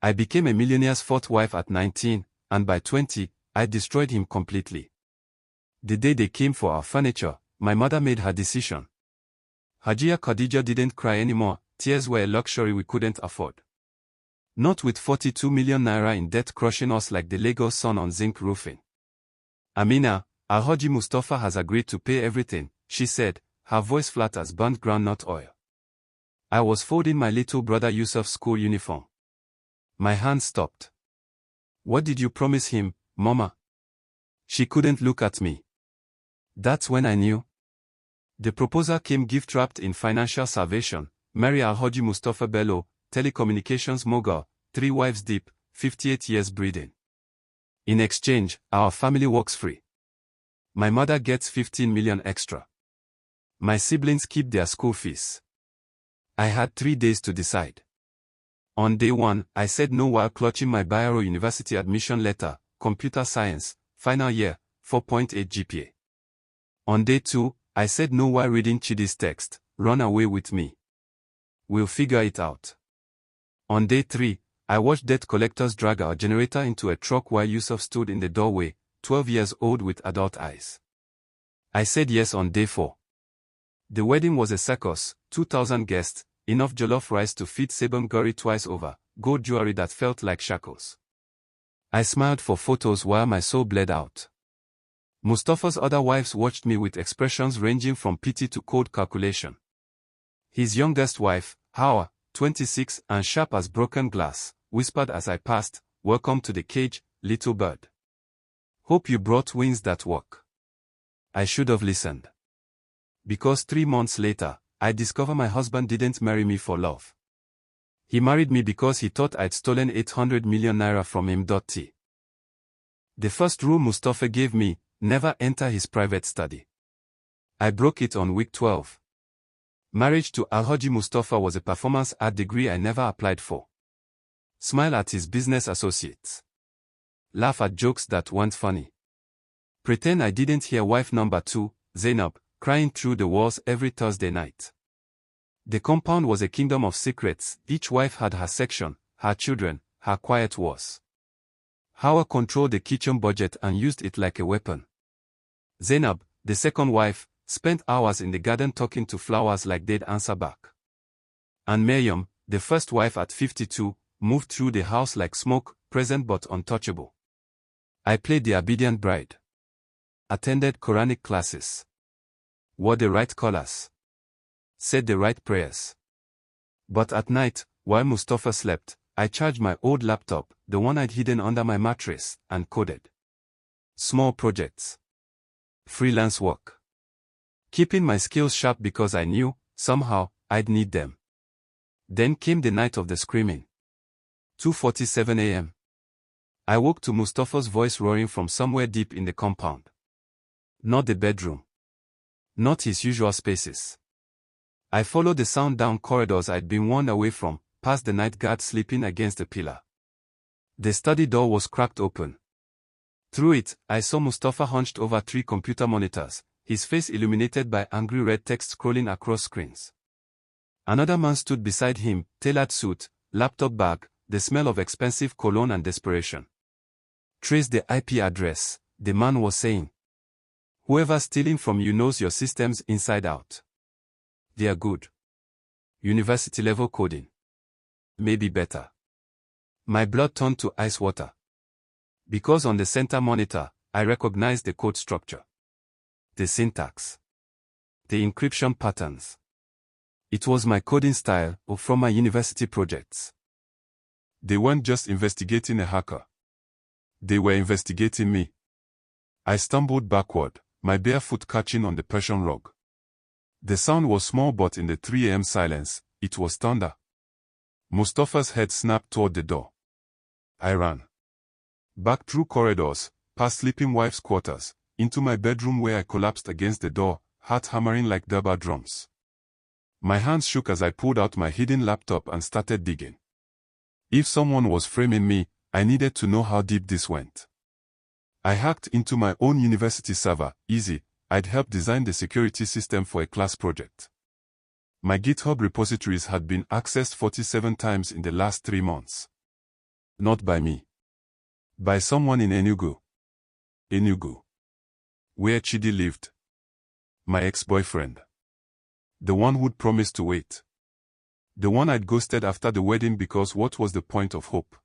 I became a millionaire's fourth wife at 19, and by 20, I destroyed him completely. The day they came for our furniture, my mother made her decision. Hajia Khadija didn't cry anymore, tears were a luxury we couldn't afford. Not with 42 million naira in debt crushing us like the Lagos sun on zinc roofing. Amina, Alhaji Mustafa has agreed to pay everything, she said, her voice flat as burnt groundnut oil. I was folding my little brother Yusuf's school uniform. My hand stopped. What did you promise him, Mama? She couldn't look at me. That's when I knew. The proposal came gift-wrapped in financial salvation. Marry Alhaji Mustafa Bello, telecommunications mogul, 3 wives deep, 58 years breeding. In exchange, our family walks free. My mother gets 15 million extra. My siblings keep their school fees. I had 3 days to decide. On day 1, I said no while clutching my Bayero University admission letter, computer science, final year, 4.8 GPA. On day 2, I said no while reading Chidi's text, run away with me. We'll figure it out. On day 3, I watched debt collectors drag our generator into a truck while Yusuf stood in the doorway, 12 years old with adult eyes. I said yes on day 4. The wedding was a circus, 2,000 guests, enough jollof rice to feed Sebum Guri twice over, gold jewelry that felt like shackles. I smiled for photos while my soul bled out. Mustafa's other wives watched me with expressions ranging from pity to cold calculation. His youngest wife, Hawa, 26 and sharp as broken glass, whispered as I passed, "Welcome to the cage, little bird. Hope you brought wings that work." I should have listened. Because 3 months later, I discovered my husband didn't marry me for love. He married me because he thought I'd stolen 800 million naira from him. The first rule Mustafa gave me, never enter his private study. I broke it on week 12. Marriage to Alhaji Mustafa was a performance art degree I never applied for. Smile at his business associates. Laugh at jokes that weren't funny. Pretend I didn't hear wife number 2, Zainab, crying through the walls every Thursday night. The compound was a kingdom of secrets. Each wife had her section, her children, her quiet wars. Hawa controlled the kitchen budget and used it like a weapon. Zainab, the second wife, spent hours in the garden talking to flowers like they'd answer back. And Maryam, the first wife at 52, moved through the house like smoke, present but untouchable. I played the obedient bride. Attended Quranic classes. Wore the right colors. Said the right prayers. But at night, while Mustafa slept, I charged my old laptop, the one I'd hidden under my mattress, and coded. Small projects. Freelance work. Keeping my skills sharp because I knew, somehow, I'd need them. Then came the night of the screaming. 2:47 a.m. I woke to Mustafa's voice roaring from somewhere deep in the compound. Not the bedroom. Not his usual spaces. I followed the sound down corridors I'd been warned away from, past the night guard sleeping against a pillar. The study door was cracked open. Through it, I saw Mustafa hunched over 3 computer monitors, his face illuminated by angry red text scrolling across screens. Another man stood beside him, tailored suit, laptop bag, the smell of expensive cologne and desperation. "Trace the IP address," the man was saying. "Whoever's stealing from you knows your systems inside out. They are good. University-level coding. Maybe better." My blood turned to ice water. Because on the center monitor, I recognized the code structure. The syntax. The encryption patterns. It was my coding style, or from my university projects. They weren't just investigating a hacker. They were investigating me. I stumbled backward, my bare foot catching on the Persian rug. The sound was small, but in the 3 a.m. silence, it was thunder. Mustafa's head snapped toward the door. I ran. Back through corridors, past sleeping wife's quarters, into my bedroom where I collapsed against the door, heart hammering like Durbar drums. My hands shook as I pulled out my hidden laptop and started digging. If someone was framing me, I needed to know how deep this went. I hacked into my own university server, easy. I'd helped design the security system for a class project. My GitHub repositories had been accessed 47 times in the last 3 months. Not by me. By someone in Enugu. Enugu. Where Chidi lived. My ex-boyfriend. The one who'd promised to wait. The one I'd ghosted after the wedding because what was the point of hope?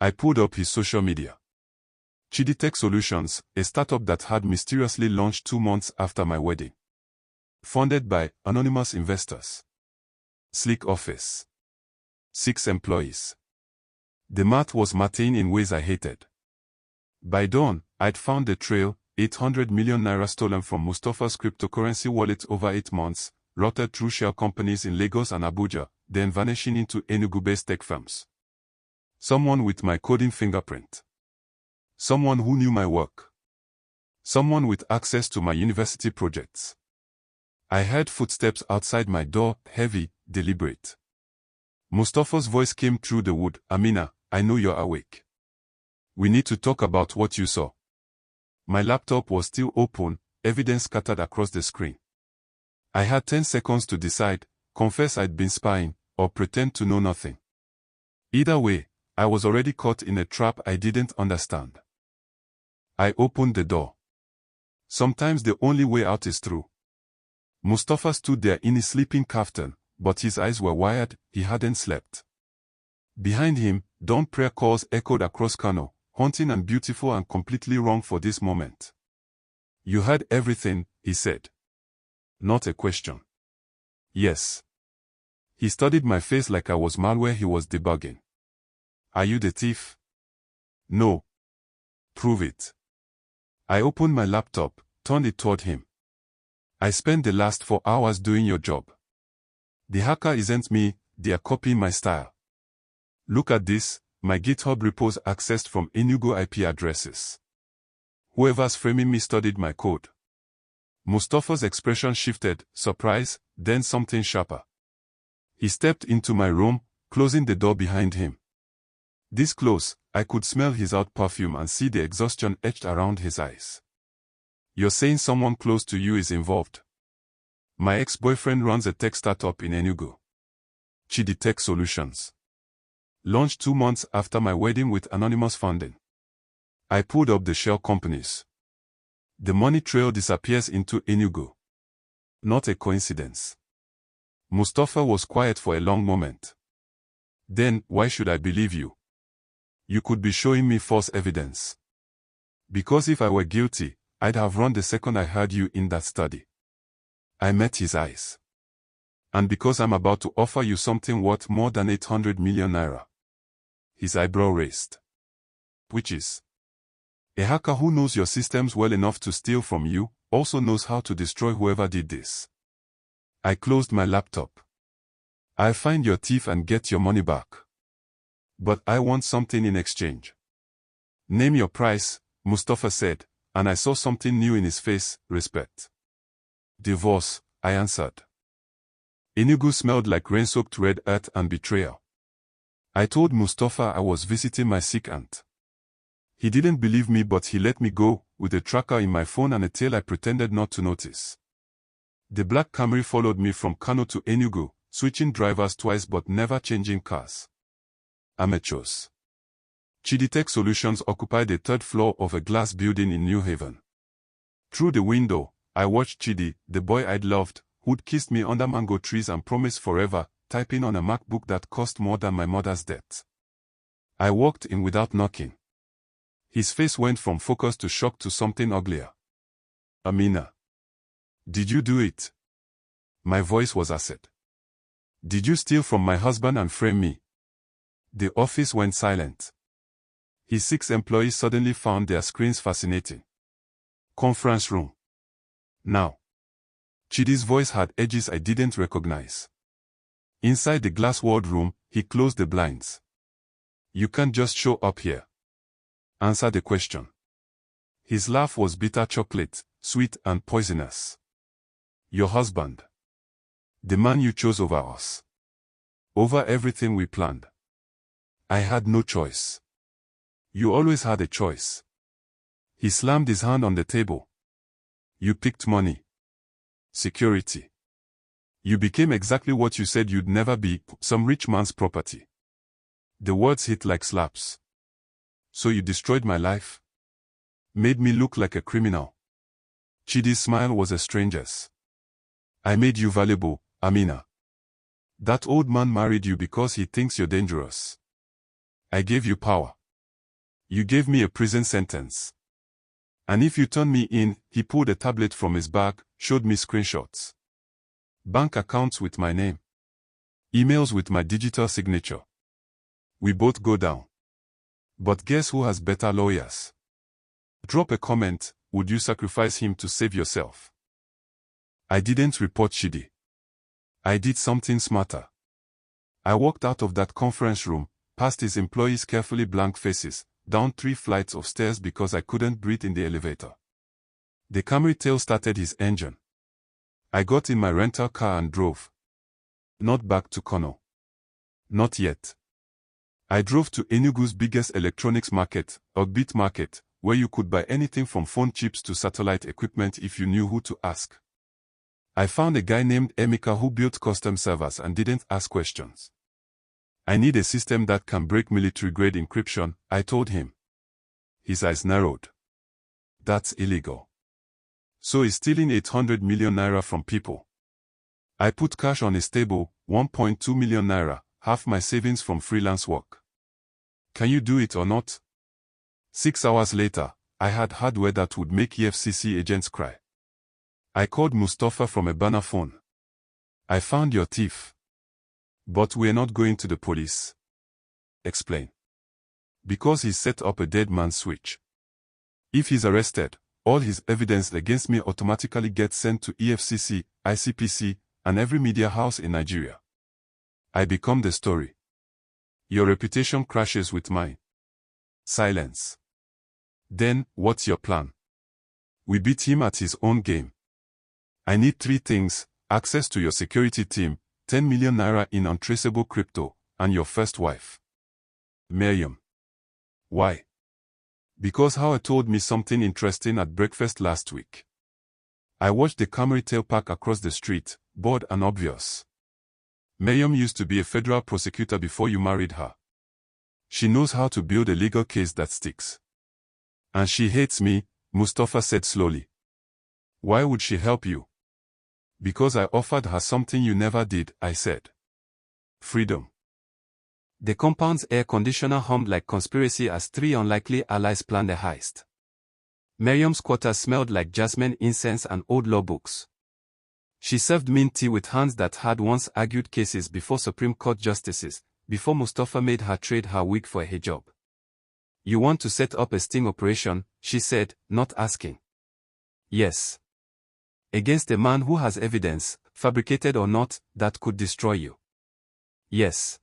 I pulled up his social media. Chidi Tech Solutions, a startup that had mysteriously launched 2 months after my wedding. Funded by anonymous investors. Sleek office. 6 employees. The math was mathing in ways I hated. By dawn, I'd found the trail, 800 million naira stolen from Mustafa's cryptocurrency wallet over 8 months, routed through shell companies in Lagos and Abuja, then vanishing into Enugu-based tech firms. Someone with my coding fingerprint. Someone who knew my work. Someone with access to my university projects. I heard footsteps outside my door, heavy, deliberate. Mustafa's voice came through the wood. Amina, I know you're awake. We need to talk about what you saw. My laptop was still open, evidence scattered across the screen. I had 10 seconds to decide, confess I'd been spying, or pretend to know nothing. Either way, I was already caught in a trap I didn't understand. I opened the door. Sometimes the only way out is through. Mustafa stood there in his sleeping kaftan, but his eyes were wired, he hadn't slept. Behind him, dawn prayer calls echoed across Kano, haunting and beautiful and completely wrong for this moment. You heard everything, he said. Not a question. Yes. He studied my face like I was malware he was debugging. Are you the thief? No. Prove it. I opened my laptop, turned it toward him. I spent the last 4 hours doing your job. The hacker isn't me, they are copying my style. Look at this, my GitHub repos accessed from Enugu IP addresses. Whoever's framing me studied my code. Mustafa's expression shifted, surprise, then something sharper. He stepped into my room, closing the door behind him. This close, I could smell his out perfume and see the exhaustion etched around his eyes. You're saying someone close to you is involved? My ex-boyfriend runs a tech startup in Enugu. Chidi Tech Solutions. Launched 2 months after my wedding with anonymous funding. I pulled up the shell companies. The money trail disappears into Enugu. Not a coincidence. Mustafa was quiet for a long moment. Then, why should I believe you? You could be showing me false evidence. Because if I were guilty, I'd have run the second I heard you in that study. I met his eyes. And because I'm about to offer you something worth more than 800 million naira. His eyebrow raised. Which is? A hacker who knows your systems well enough to steal from you, also knows how to destroy whoever did this. I closed my laptop. I'll find your thief and get your money back. But I want something in exchange. Name your price, Mustafa said, and I saw something new in his face, respect. Divorce, I answered. Enugu smelled like rain-soaked red earth and betrayal. I told Mustafa I was visiting my sick aunt. He didn't believe me, but he let me go, with a tracker in my phone and a tail I pretended not to notice. The black Camry followed me from Kano to Enugu, switching drivers twice but never changing cars. Amateurs. Chidi Tech Solutions occupied the 3rd floor of a glass building in New Haven. Through the window, I watched Chidi, the boy I'd loved, who'd kissed me under mango trees and promised forever, typing on a MacBook that cost more than my mother's debt. I walked in without knocking. His face went from focus to shock to something uglier. Amina. Did you do it? My voice was acid. Did you steal from my husband and frame me? The office went silent. His 6 employees suddenly found their screens fascinating. Conference room. Now. Chidi's voice had edges I didn't recognize. Inside the glass-walled room, he closed the blinds. You can't just show up here. Answer the question. His laugh was bitter chocolate, sweet and poisonous. Your husband. The man you chose over us. Over everything we planned. I had no choice. You always had a choice. He slammed his hand on the table. You picked money. Security. You became exactly what you said you'd never be, some rich man's property. The words hit like slaps. So you destroyed my life? Made me look like a criminal. Chidi's smile was a stranger's. I made you valuable, Amina. That old man married you because he thinks you're dangerous. I gave you power. You gave me a prison sentence. And if you turn me in, he pulled a tablet from his bag, showed me screenshots. Bank accounts with my name. Emails with my digital signature. We both go down. But guess who has better lawyers? Drop a comment, would you sacrifice him to save yourself? I didn't report Chidi. I did something smarter. I walked out of that conference room, past his employees' carefully blank faces, down 3 flights of stairs because I couldn't breathe in the elevator. The Camry tail started his engine. I got in my rental car and drove. Not back to Kono. Not yet. I drove to Enugu's biggest electronics market, Ogbit Market, where you could buy anything from phone chips to satellite equipment if you knew who to ask. I found a guy named Emeka who built custom servers and didn't ask questions. I need a system that can break military-grade encryption, I told him. His eyes narrowed. That's illegal. So he's stealing 800 million naira from people. I put cash on his table, 1.2 million naira, half my savings from freelance work. Can you do it or not? 6 hours later, I had hardware that would make EFCC agents cry. I called Mustafa from a burner phone. I found your thief. But we're not going to the police. Explain. Because he set up a dead man switch. If he's arrested, all his evidence against me automatically gets sent to EFCC, ICPC, and every media house in Nigeria. I become the story. Your reputation crashes with mine. Silence. Then, what's your plan? We beat him at his own game. I need 3 things: access to your security team, 10 million naira in untraceable crypto, and your first wife. Miriam. Why? Because Howard told me something interesting at breakfast last week. I watched the Camry tail park across the street, bored and obvious. Miriam used to be a federal prosecutor before you married her. She knows how to build a legal case that sticks. And she hates me, Mustafa said slowly. Why would she help you? Because I offered her something you never did, I said. Freedom. The compound's air conditioner hummed like conspiracy as 3 unlikely allies planned a heist. Miriam's quarters smelled like jasmine incense and old law books. She served mint tea with hands that had once argued cases before Supreme Court justices, before Mustafa made her trade her wig for a hijab. You want to set up a sting operation, she said, not asking. Yes. Against a man who has evidence, fabricated or not, that could destroy you. Yes.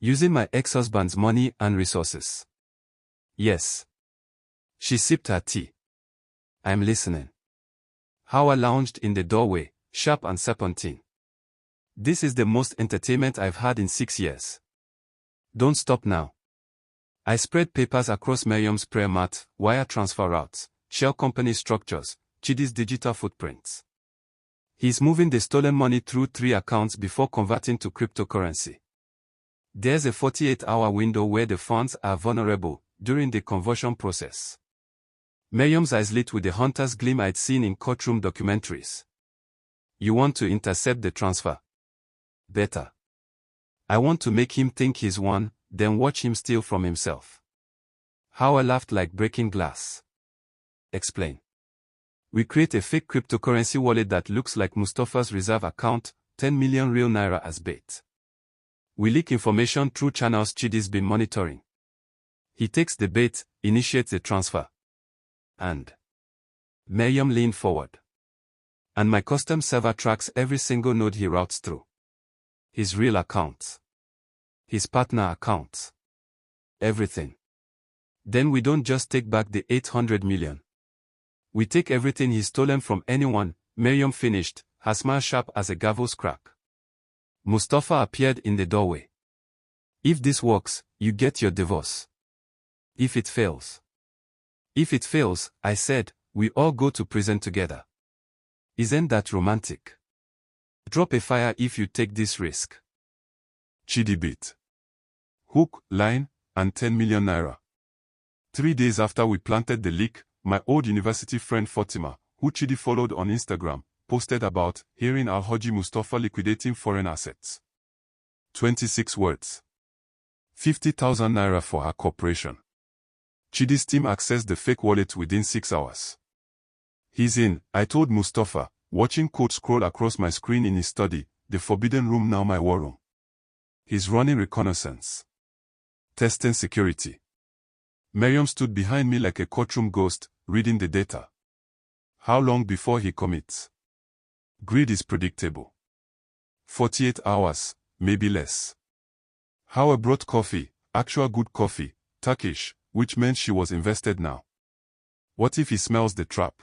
Using my ex-husband's money and resources. Yes. She sipped her tea. I'm listening. Howard lounged in the doorway, sharp and serpentine. This is the most entertainment I've had in 6 years. Don't stop now. I spread papers across Miriam's prayer mat, wire transfer routes, shell company structures, Chidi's digital footprints. He's moving the stolen money through 3 accounts before converting to cryptocurrency. There's a 48-hour window where the funds are vulnerable, during the conversion process. Miriam's eyes lit with the hunter's gleam I'd seen in courtroom documentaries. You want to intercept the transfer? Better. I want to make him think he's won, then watch him steal from himself. Howard laughed like breaking glass. Explain. We create a fake cryptocurrency wallet that looks like Mustafa's reserve account, 10 million real naira as bait. We leak information through channels Chidi's been monitoring. He takes the bait, initiates the transfer. And Miriam leaned forward. And my custom server tracks every single node he routes through. His real accounts. His partner accounts. Everything. Then we don't just take back the 800 million. We take everything he's stolen from anyone, Miriam finished, her smile sharp as a gavel's crack. Mustafa appeared in the doorway. If this works, you get your divorce. If it fails. If it fails, I said, we all go to prison together. Isn't that romantic? Drop a fire if you take this risk. Chidi bit. hook, line, and 10 million naira. 3 days after we planted the leak, my old university friend Fatima, who Chidi followed on Instagram, posted about hearing Alhaji Mustafa liquidating foreign assets. 26 words. 50,000 naira for her corporation. Chidi's team accessed the fake wallet within 6 hours. He's in, I told Mustafa, watching code scroll across my screen in his study, the forbidden room now my war room. He's running reconnaissance. Testing security. Miriam stood behind me like a courtroom ghost, reading the data. How long before he commits? Greed is predictable. 48 hours, maybe less. How brought coffee, actual good coffee, Turkish, which meant she was invested now. What if he smells the trap?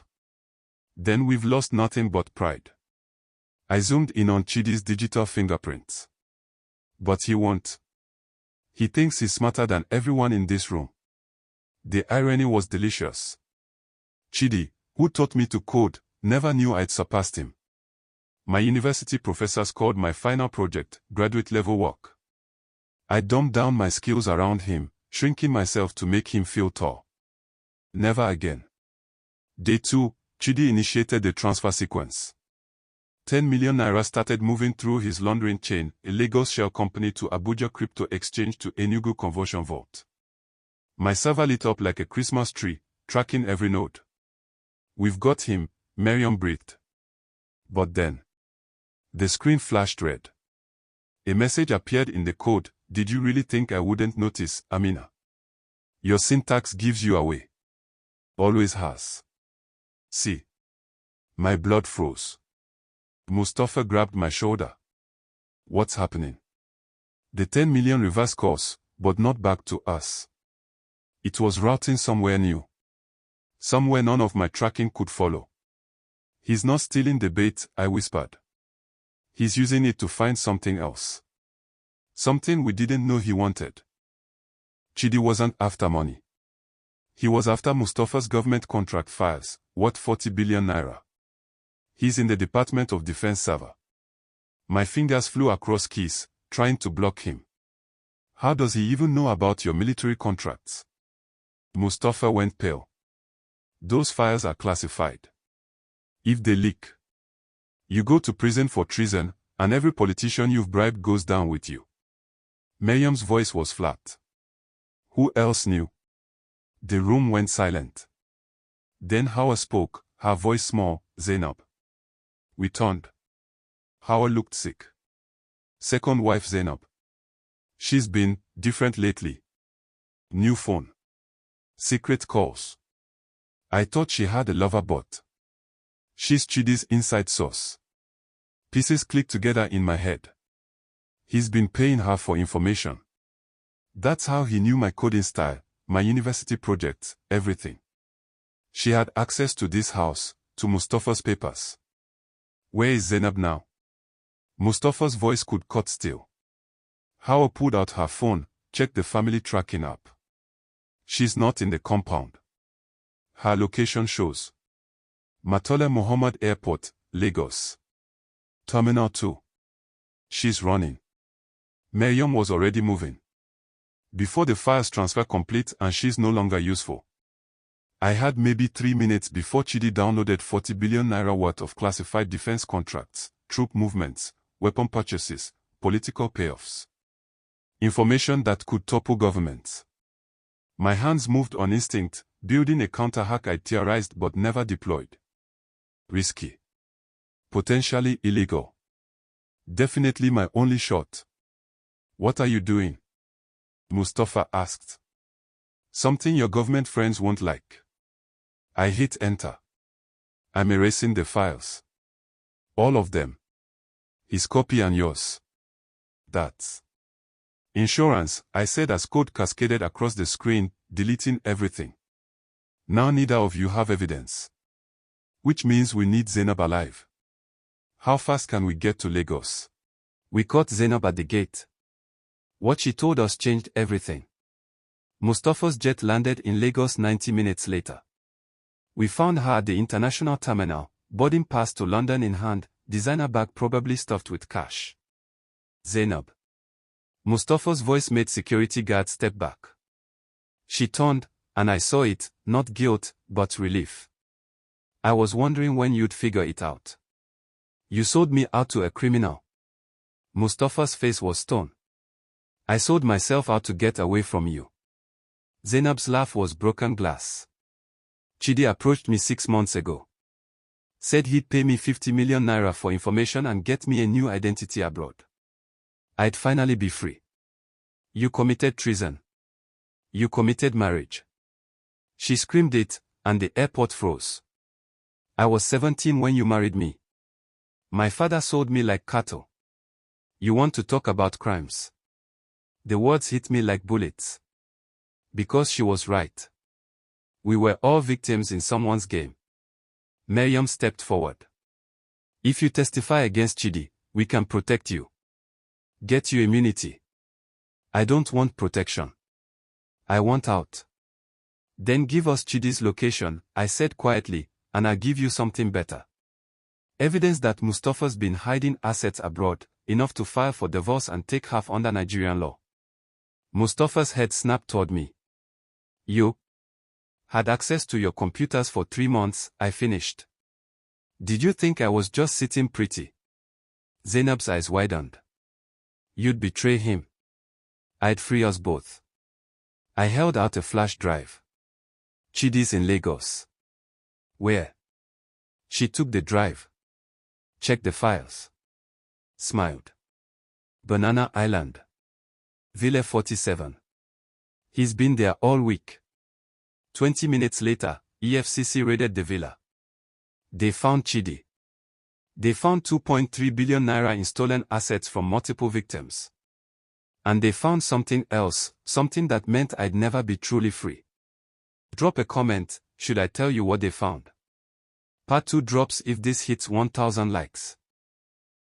Then we've lost nothing but pride. I zoomed in on Chidi's digital fingerprints. But he won't. He thinks he's smarter than everyone in this room. The irony was delicious. Chidi, who taught me to code, never knew I'd surpassed him. My university professors called my final project graduate-level work. I dumbed down my skills around him, shrinking myself to make him feel tall. Never again. Day 2, Chidi initiated the transfer sequence. 10 million naira started moving through his laundering chain, a Lagos shell company to Abuja Crypto Exchange to Enugu Conversion Vault. My server lit up like a Christmas tree, tracking every node. We've got him, Miriam breathed. But then, the screen flashed red. A message appeared in the code. Did you really think I wouldn't notice, Amina? Your syntax gives you away. Always has. See. My blood froze. Mustafa grabbed my shoulder. What's happening? The 10 million reverse course, but not back to us. It was routing somewhere new. Somewhere none of my tracking could follow. He's not stealing the bait, I whispered. He's using it to find something else. Something we didn't know he wanted. Chidi wasn't after money. He was after Mustafa's government contract files, worth 40 billion naira. He's in the Department of Defense server. My fingers flew across keys, trying to block him. How does he even know about your military contracts? Mustafa went pale. Those files are classified. If they leak, you go to prison for treason, and every politician you've bribed goes down with you. Miriam's voice was flat. Who else knew? The room went silent. Then Hawa spoke, her voice small, Zainab. We turned. Hawa looked sick. Second wife Zainab. She's been different lately. New phone. Secret calls. I thought she had a lover, but she's Chidi's inside source. Pieces clicked together in my head. He's been paying her for information. That's how he knew my coding style, my university projects, everything. She had access to this house, to Mustafa's papers. Where is Zainab now? Mustafa's voice could cut still. Hawa pulled out her phone, checked the family tracking app. She's not in the compound. Her location shows Matola Muhammad Airport, Lagos. Terminal 2. She's running. Miriam was already moving. Before the files transfer complete and she's no longer useful. I had maybe 3 minutes before Chidi downloaded 40 billion naira worth of classified defense contracts, troop movements, weapon purchases, political payoffs. Information that could topple governments. My hands moved on instinct, building a counter-hack I'd theorized but never deployed. Risky. Potentially illegal. Definitely my only shot. What are you doing? Mustafa asked. Something your government friends won't like. I hit enter. I'm erasing the files. All of them. His copy and yours. That's insurance, I said as code cascaded across the screen, deleting everything. Now neither of you have evidence. Which means we need Zainab alive. How fast can we get to Lagos? We caught Zainab at the gate. What she told us changed everything. Mustafa's jet landed in Lagos 90 minutes later. We found her at the international terminal, boarding pass to London in hand, designer bag probably stuffed with cash. Zainab. Mustafa's voice made security guard step back. She turned, and I saw it, not guilt, but relief. I was wondering when you'd figure it out. You sold me out to a criminal. Mustafa's face was stone. I sold myself out to get away from you. Zainab's laugh was broken glass. Chidi approached me 6 months ago. Said he'd pay me 50 million naira for information and get me a new identity abroad. I'd finally be free. You committed treason. You committed marriage. She screamed it, and the airport froze. I was 17 when you married me. My father sold me like cattle. You want to talk about crimes? The words hit me like bullets. Because she was right. We were all victims in someone's game. Miriam stepped forward. If you testify against Chidi, we can protect you. Get you immunity. I don't want protection. I want out. Then give us Chidi's location, I said quietly, and I'll give you something better. Evidence that Mustafa's been hiding assets abroad, enough to file for divorce and take half under Nigerian law. Mustafa's head snapped toward me. You had access to your computers for 3 months, I finished. Did you think I was just sitting pretty? Zainab's eyes widened. You'd betray him. I'd free us both. I held out a flash drive. Chidi's in Lagos. Where? She took the drive. Checked the files. Smiled. Banana Island. Villa 47. He's been there all week. 20 minutes later, EFCC raided the villa. They found Chidi. They found 2.3 billion naira in stolen assets from multiple victims. And they found something else, something that meant I'd never be truly free. Drop a comment, should I tell you what they found? Part 2 drops if this hits 1000 likes.